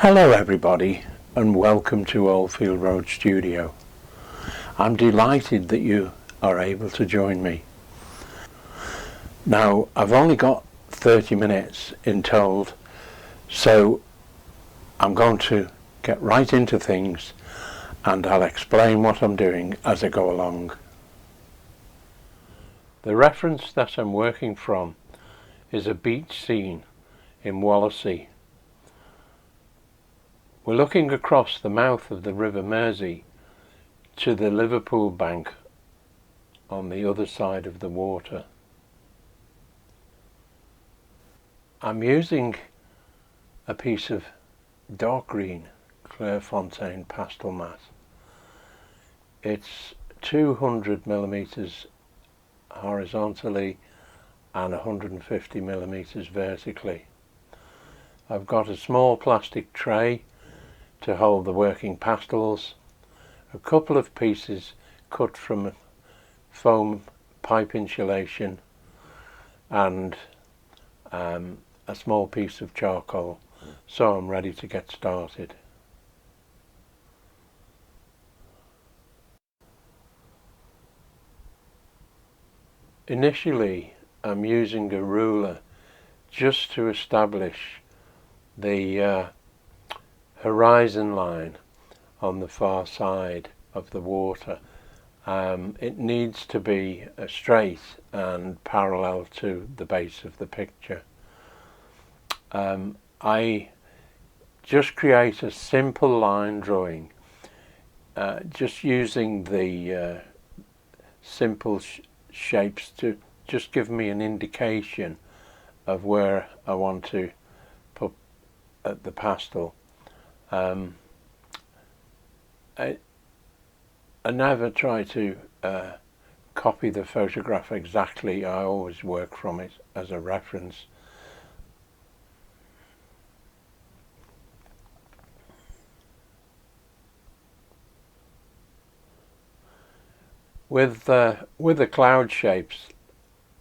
Hello everybody and welcome to Oldfield Road Studio. I'm delighted that you are able to join me. Now I've only got 30 minutes in told, so I'm going to get right into things and I'll explain what I'm doing as I go along. The reference that I'm working from is a beach scene in Wallasey. We're looking across the mouth of the River Mersey to the Liverpool bank on the other side of the water. I'm using a piece of dark green Clairefontaine pastel mat. It's 200 millimeters horizontally and 150 millimeters vertically. I've got a small plastic tray to hold the working pastels, a couple of pieces cut from foam pipe insulation, and a small piece of charcoal, so I'm ready to get started. Initially I'm using a ruler just to establish the horizon line on the far side of the water. It needs to be straight and parallel to the base of the picture. I just create a simple line drawing, just using the simple shapes to just give me an indication of where I want to put the pastel. I never try to copy the photograph exactly. I always work from it as a reference. With the cloud shapes,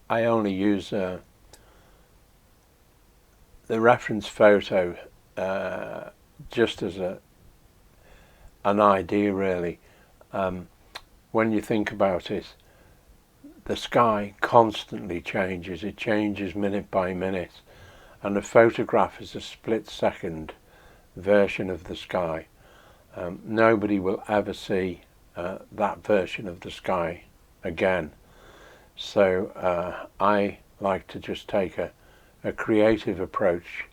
I only use the reference photo just as an idea, really. When you think about it, the sky constantly changes. It changes minute by minute, and a photograph is a split-second version of the sky. Nobody will ever see that version of the sky again. So I like to just take a creative approach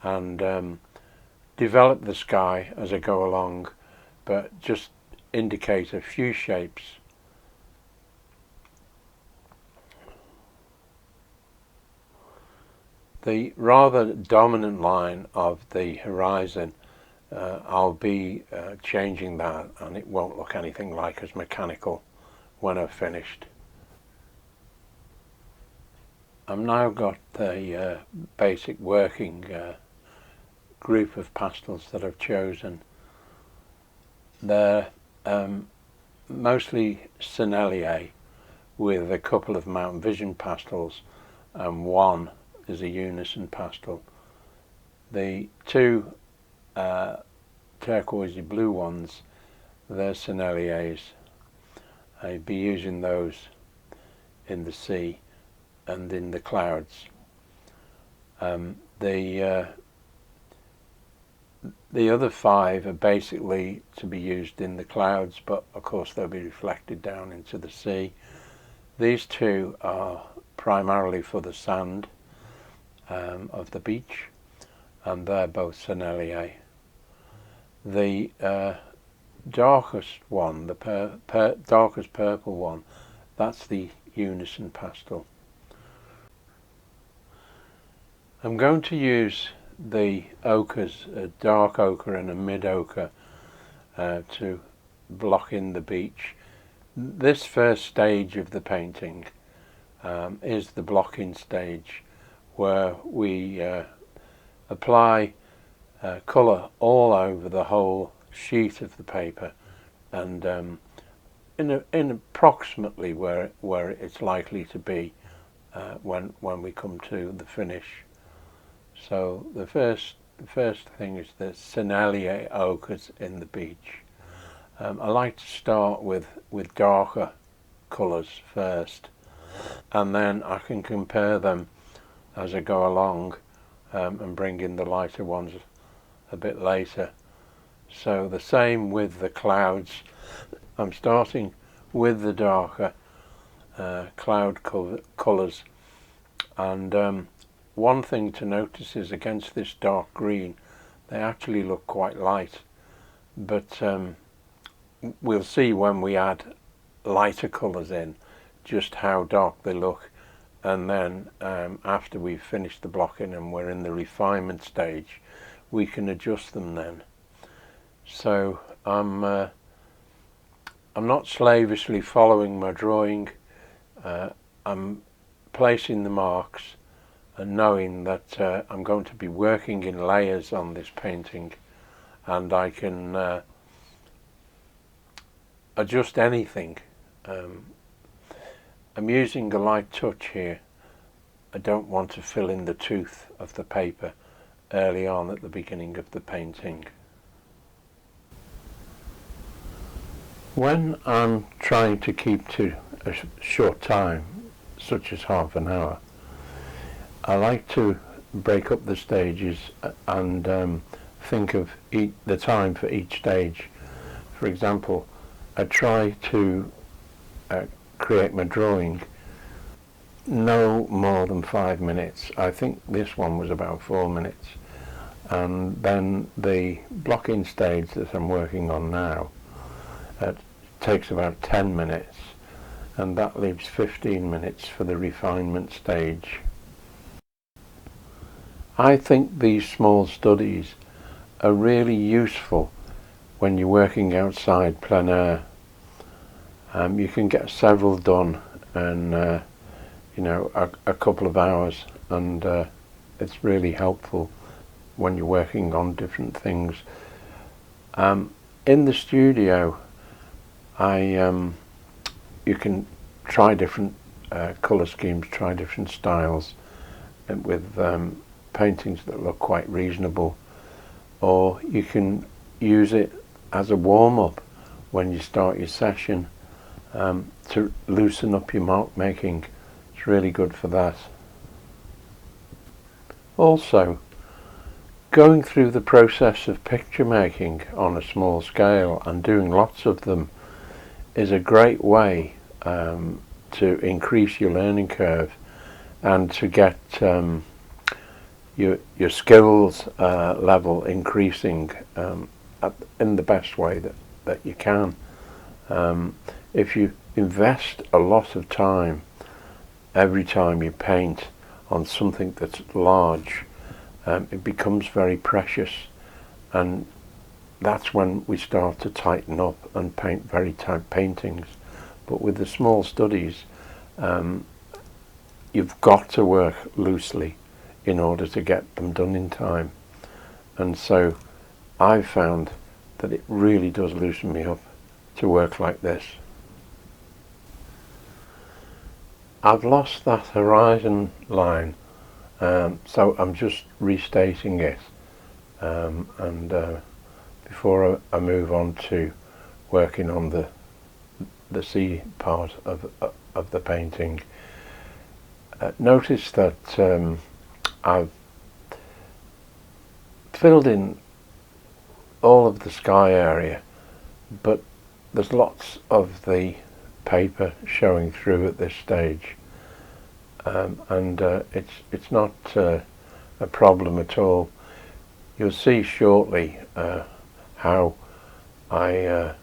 and develop the sky as I go along, but just indicate a few shapes. The rather dominant line of the horizon, I'll be changing that, and it won't look anything like as mechanical when I've finished. I've now got the basic working group of pastels that I've chosen. They're mostly Sennelier, with a couple of Mountain Vision pastels, and one is a Unison pastel. The two turquoisey blue ones, they're Senneliers. I'd be using those in the sea and in the clouds. The other five are basically to be used in the clouds, but of course they'll be reflected down into the sea. These two are primarily for the sand of the beach, and they're both Sennelier. The darkest one, the darkest purple one, that's the Unison pastel. I'm going to use the ochres, a dark ochre and a mid ochre, to block in the beach. This first stage of the painting is the blocking stage, where we apply colour all over the whole sheet of the paper, and in approximately where it's likely to be when we come to the finish. So the first the first thing is the Sennelier ochres in the beach. I like to start with darker colours first, and then I can compare them as I go along, and bring in the lighter ones a bit later. So the same with the clouds. I'm starting with the darker cloud colours, and one thing to notice is against this dark green they actually look quite light, but we'll see when we add lighter colours in just how dark they look, and then after we've finished the blocking and we're in the refinement stage, we can adjust them then. So I'm not slavishly following my drawing. I'm placing the marks and knowing that I'm going to be working in layers on this painting, and I can adjust anything. I'm using a light touch here. I don't want to fill in the tooth of the paper early on at the beginning of the painting. When I'm trying to keep to a short time, such as half an hour, I like to break up the stages and think of the time for each stage. For example, I try to create my drawing no more than 5 minutes. I think this one was about 4 minutes, and then the blocking stage that I'm working on now takes about 10 minutes, and that leaves 15 minutes for the refinement stage. I think these small studies are really useful when you're working outside plein air. You can get several done in a couple of hours, and it's really helpful when you're working on different things. In the studio, you can try different colour schemes, try different styles, and with paintings that look quite reasonable, or you can use it as a warm-up when you start your session to loosen up your mark making. It's really good for that. Also, going through the process of picture making on a small scale and doing lots of them is a great way to increase your learning curve and to get your skills level increasing in the best way that you can. If you invest a lot of time every time you paint on something that's large, it becomes very precious, and that's when we start to tighten up and paint very tight paintings. But with the small studies, you've got to work loosely in order to get them done in time, and so I've found that it really does loosen me up to work like this. I've lost that horizon line, so I'm just restating it, and before I move on to working on the sea part of the painting, notice that I've filled in all of the sky area, but there's lots of the paper showing through at this stage, and it's not a problem at all. You'll see shortly how I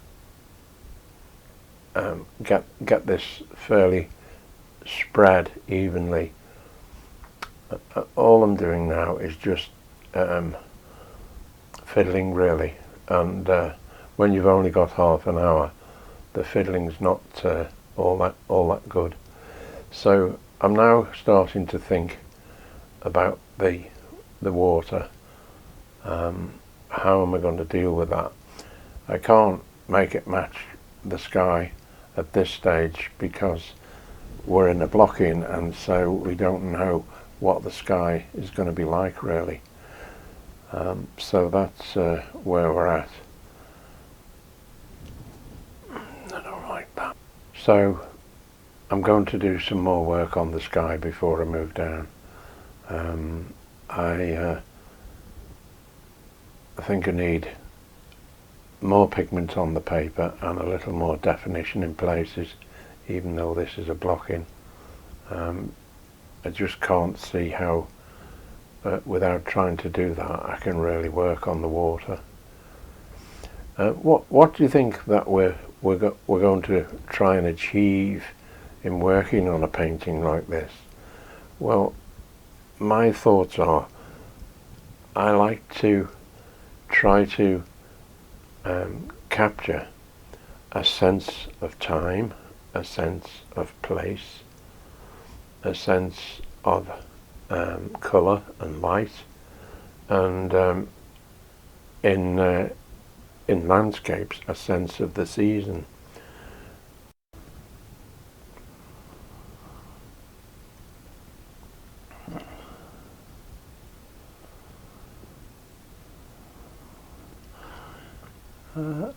get this fairly spread evenly. All I'm doing now is just fiddling really, and when you've only got half an hour, the fiddling's not all that good. So I'm now starting to think about the water. How am I going to deal with that? I can't make it match the sky at this stage because we're in a block-in, and so we don't know what the sky is going to be like really. So that's where we're at. I don't like that. So I'm going to do some more work on the sky before I move down. I think I need more pigment on the paper and a little more definition in places, even though this is a block-in. I just can't see how, without trying to do that, I can really work on the water. What do you think that we're going to try and achieve in working on a painting like this? Well, my thoughts are, I like to try to capture a sense of time, a sense of place, a sense of colour and light, and in landscapes a sense of the season.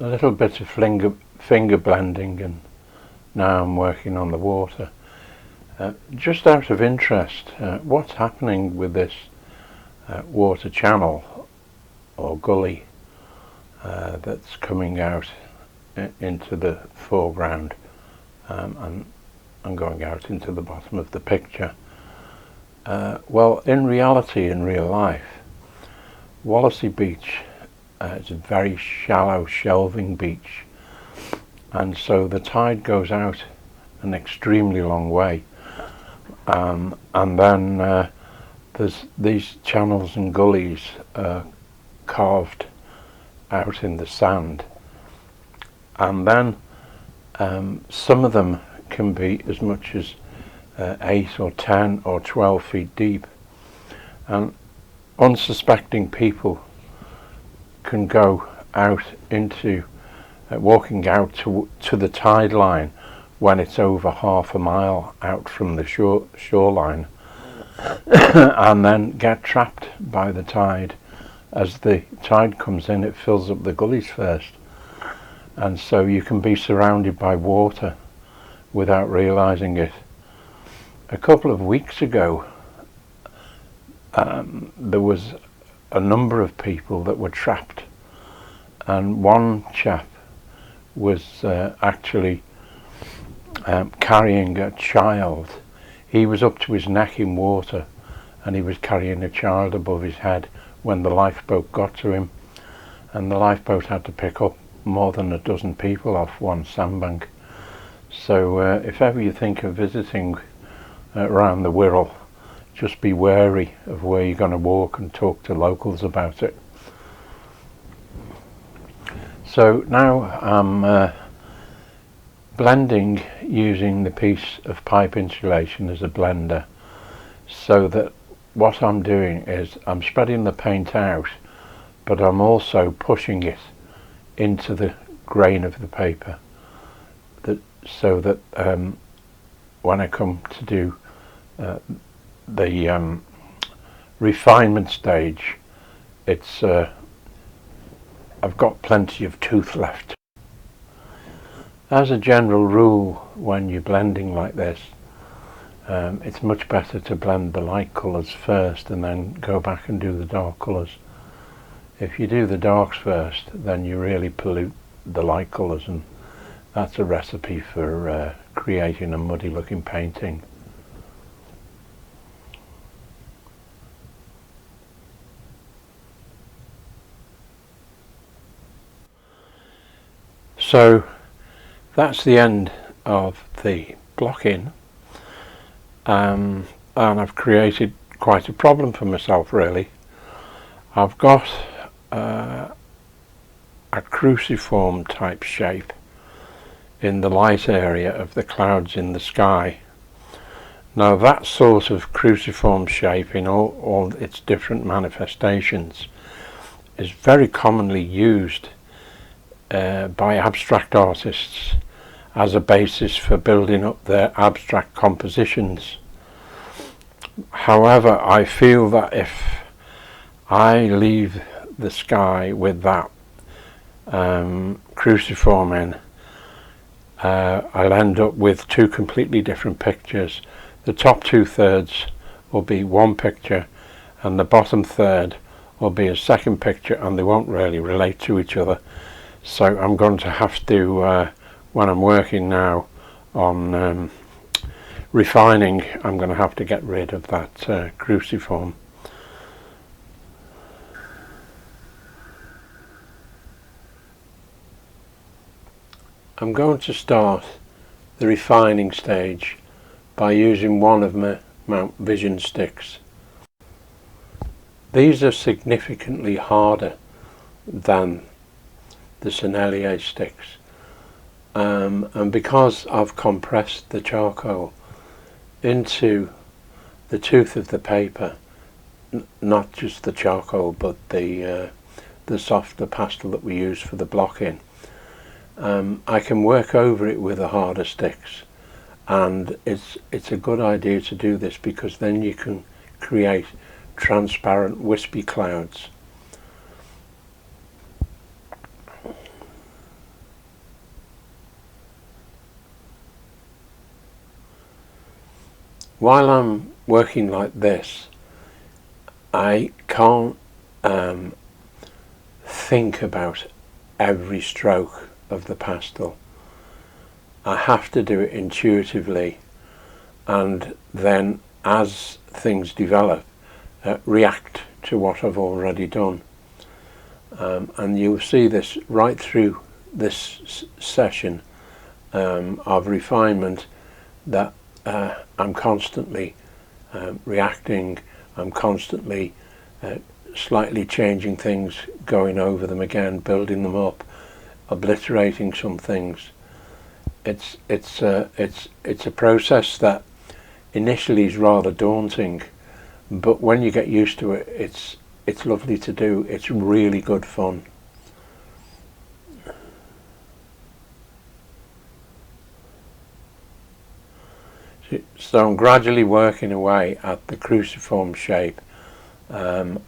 A little bit of finger blending, and now I'm working on the water. Just out of interest, what's happening with this water channel or gully that's coming out into the foreground and going out into the bottom of the picture? Well, in reality, in real life, Wallasey Beach is a very shallow shelving beach, and so the tide goes out an extremely long way, and then there's these channels and gullies carved out in the sand, and then some of them can be as much as 8 or 10 or 12 feet deep, and unsuspecting people can go out into walking out to the tide line when it's over half a mile out from the shoreline and then get trapped by the tide. As the tide comes in, it fills up the gullies first, and so you can be surrounded by water without realizing it. A couple of weeks ago, there was a number of people that were trapped, and one chap was actually carrying a child. He was up to his neck in water, and he was carrying a child above his head when the lifeboat got to him, and the lifeboat had to pick up more than a dozen people off one sandbank. So if ever you think of visiting around the Wirral, just be wary of where you're going to walk and talk to locals about it. So now I'm blending using the piece of pipe insulation as a blender, so that what I'm doing is I'm spreading the paint out, but I'm also pushing it into the grain of the paper, so that when I come to do the refinement stage, it's I've got plenty of tooth left. As a general rule, when you're blending like this, it's much better to blend the light colours first and then go back and do the dark colours. If you do the darks first, then you really pollute the light colours, and that's a recipe for creating a muddy looking painting. So that's the end of the block-in, and I've created quite a problem for myself, really. I've got a cruciform type shape in the light area of the clouds in the sky. Now that sort of cruciform shape in all its different manifestations is very commonly used by abstract artists as a basis for building up their abstract compositions. However, I feel that if I leave the sky with that cruciform in, I'll end up with two completely different pictures. The top 2/3 will be one picture and the bottom third will be a second picture, and they won't really relate to each other. So I'm going to have to, when I'm working now on refining, I'm going to have to get rid of that cruciform. I'm going to start the refining stage by using one of my Mount Vision sticks. These are significantly harder than the Sennelier sticks, and because I've compressed the charcoal into the tooth of the paper, not just the charcoal but the softer pastel that we use for the blocking, I can work over it with the harder sticks, and it's a good idea to do this because then you can create transparent wispy clouds. While I'm working like this, I can't think about every stroke of the pastel. I have to do it intuitively, and then as things develop, react to what I've already done. And you'll see this right through this session of refinement, that I'm constantly reacting, I'm constantly slightly changing things, going over them again, building them up, obliterating some things. It's a process that initially is rather daunting, but when you get used to it, it's lovely to do. It's really good fun. So I'm gradually working away at the cruciform shape, and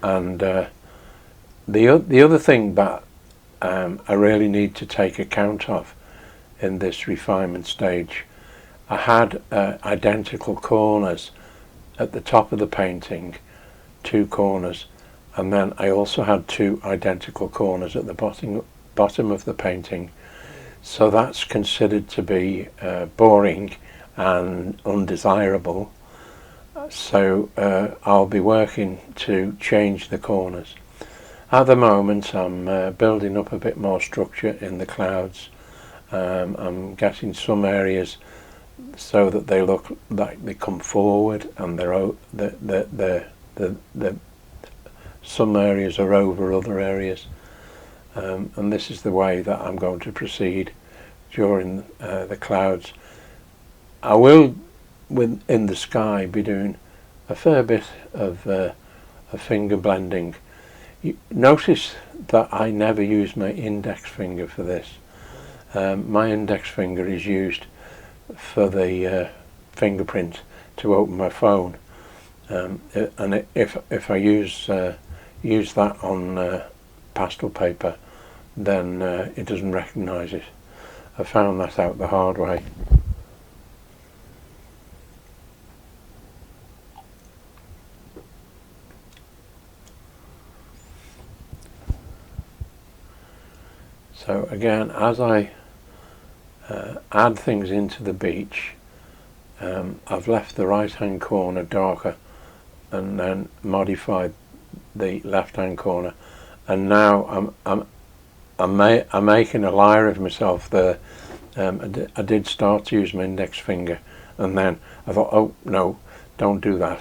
the other thing that I really need to take account of in this refinement stage, I had identical corners at the top of the painting, two corners, and then I also had two identical corners at the bottom of the painting. So that's considered to be boring and undesirable. So I'll be working to change the corners. At the moment I'm building up a bit more structure in the clouds. I'm getting some areas so that they look like they come forward, and some areas are over other areas, and this is the way that I'm going to proceed during the clouds. I will, in the sky, be doing a fair bit of finger blending. Notice that I never use my index finger for this. My index finger is used for the fingerprint to open my phone, and if I use that on pastel paper, then it doesn't recognise it. I found that out the hard way. So again, as I add things into the beach, I've left the right hand corner darker and then modified the left hand corner, and now I'm making a liar of myself there. I did start to use my index finger, and then I thought, oh no, don't do that.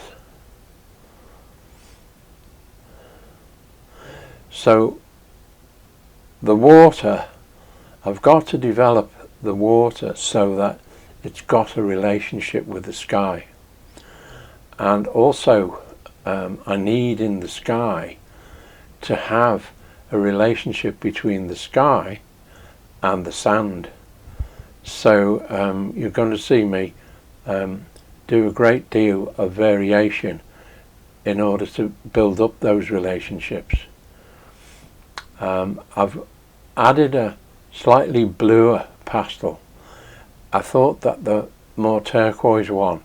So the water, I've got to develop the water so that it's got a relationship with the sky, and also I need in the sky to have a relationship between the sky and the sand. So you're going to see me do a great deal of variation in order to build up those relationships. I've added a slightly bluer pastel. I thought that the more turquoise one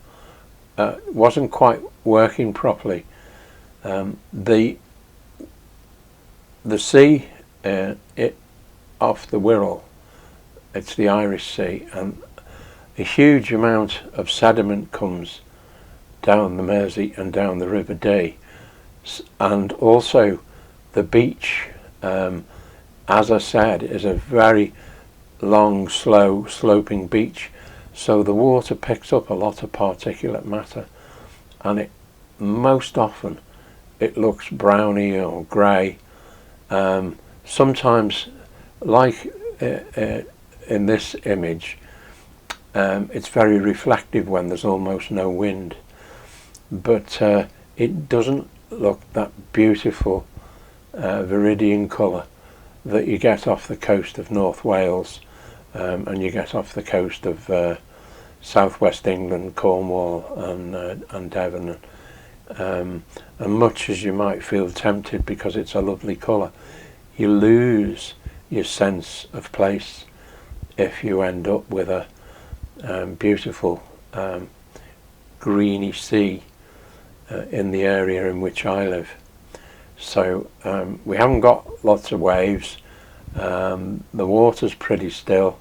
wasn't quite working properly. The sea off the Wirral, it's the Irish Sea, and a huge amount of sediment comes down the Mersey and down the River Dee, and also the beach, as I said, is a very long, slow sloping beach, so the water picks up a lot of particulate matter, and it most often it looks browny or grey. Sometimes, like in this image, it's very reflective when there's almost no wind, but it doesn't look that beautiful viridian colour that you get off the coast of North Wales, and you get off the coast of southwest England, Cornwall and Devon, and much as you might feel tempted because it's a lovely colour, you lose your sense of place if you end up with a beautiful greeny sea in the area in which I live. So we haven't got lots of waves, the water's pretty still,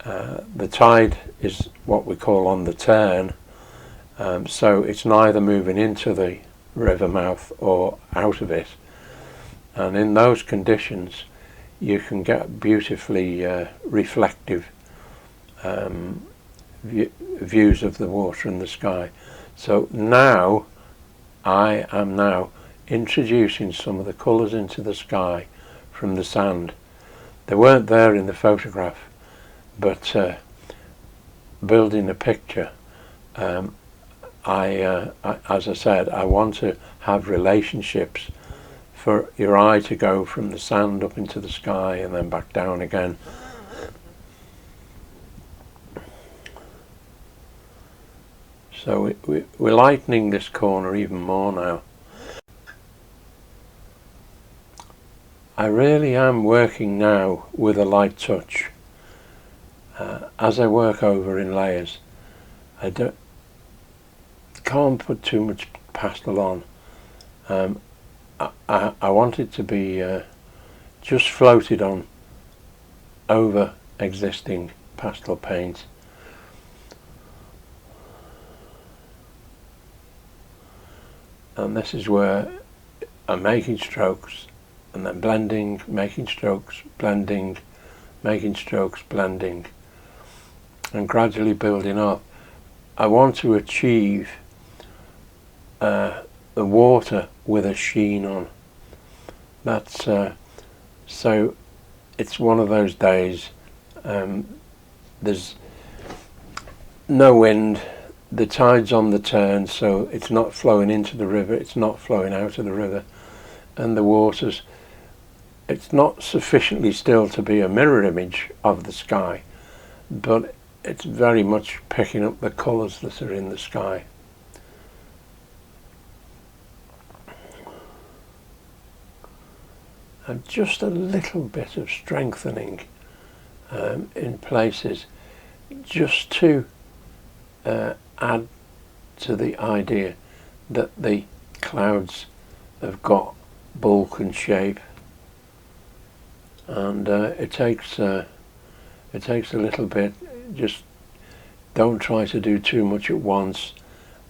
the tide is what we call on the turn, so it's neither moving into the river mouth or out of it, and in those conditions you can get beautifully reflective views of the water and the sky. So now I am now introducing some of the colours into the sky from the sand. They weren't there in the photograph, but building a picture, as I said, I want to have relationships for your eye to go from the sand up into the sky and then back down again. So we're lightening this corner even more now. I really am working now with a light touch. As I work over in layers, I can't put too much pastel on. I want it to be just floated on over existing pastel paint. And this is where I'm making strokes and then blending, making strokes, blending, making strokes, blending, and gradually building up. I want to achieve the water with a sheen on. That's so it's one of those days, there's no wind, the tide's on the turn, so it's not flowing into the river, it's not flowing out of the river, and the water's, it's not sufficiently still to be a mirror image of the sky, but it's very much picking up the colours that are in the sky. And just a little bit of strengthening in places, just to add to the idea that the clouds have got bulk and shape, and it takes a little bit. Just don't try to do too much at once.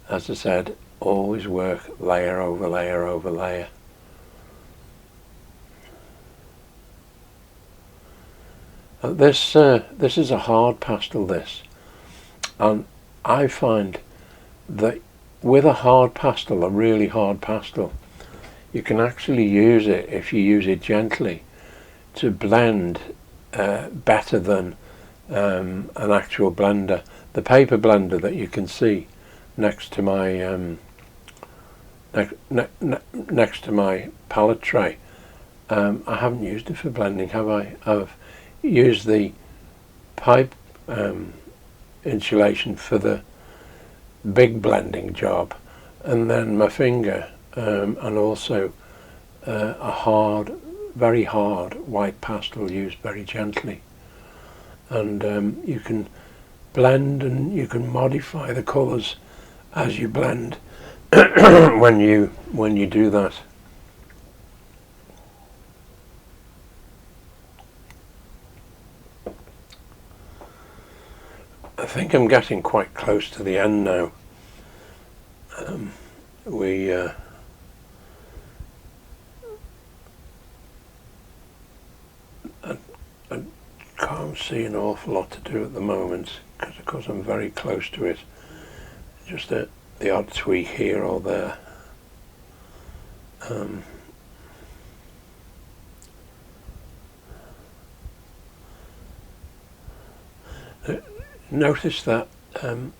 As I said, always work layer over layer over layer. This is a hard pastel, this, and I find that with a hard pastel, a really hard pastel, you can actually use it, if you use it gently, to blend better than an actual blender. The paper blender that you can see next to my next to my palette tray, I haven't used it for blending, have I? I've used the pipe insulation for the big blending job, and then my finger, and also a hard, very hard white pastel used very gently. And you can blend and you can modify the colours as you blend when you do that. I think I'm getting quite close to the end now. I can't see an awful lot to do at the moment because of course I'm very close to it. Just the odd tweak here or there. Notice that I'm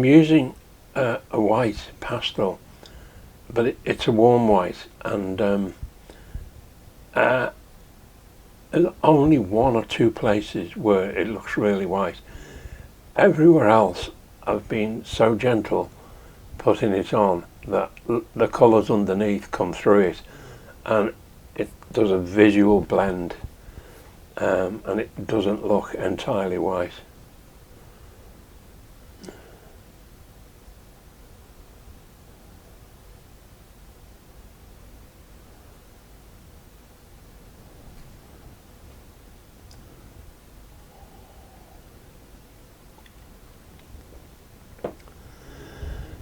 using a white pastel, but it's a warm white, and there's only one or two places where it looks really white. Everywhere else I've been so gentle putting it on that the colours underneath come through it, and it does a visual blend, and it doesn't look entirely white.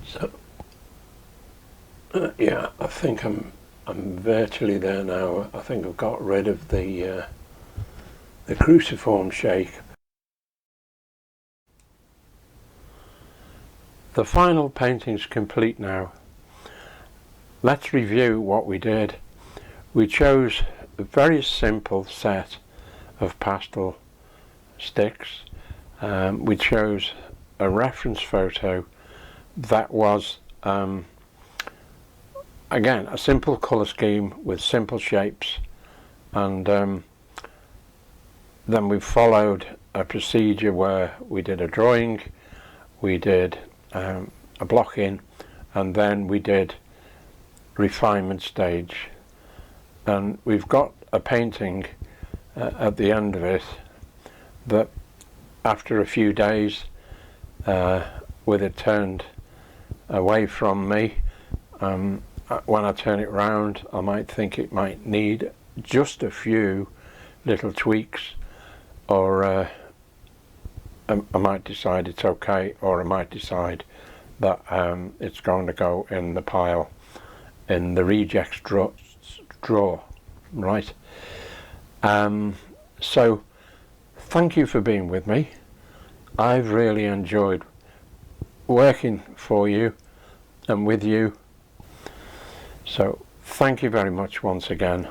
So yeah, I think I'm virtually there now. I think I've got rid of the cruciform shake. The final painting's complete now. Let's review what we did. We chose a very simple set of pastel sticks. We chose a reference photo that was again a simple colour scheme with simple shapes, and then we followed a procedure where we did a drawing, we did a block in, and then we did refinement stage, and we've got a painting at the end of it that after a few days with it turned away from me, when I turn it round I might think it might need just a few little tweaks, or I might decide it's okay, or I might decide that it's going to go in the pile in the rejects drawer, right? So thank you for being with me. I've really enjoyed working for you and with you, so thank you very much once again.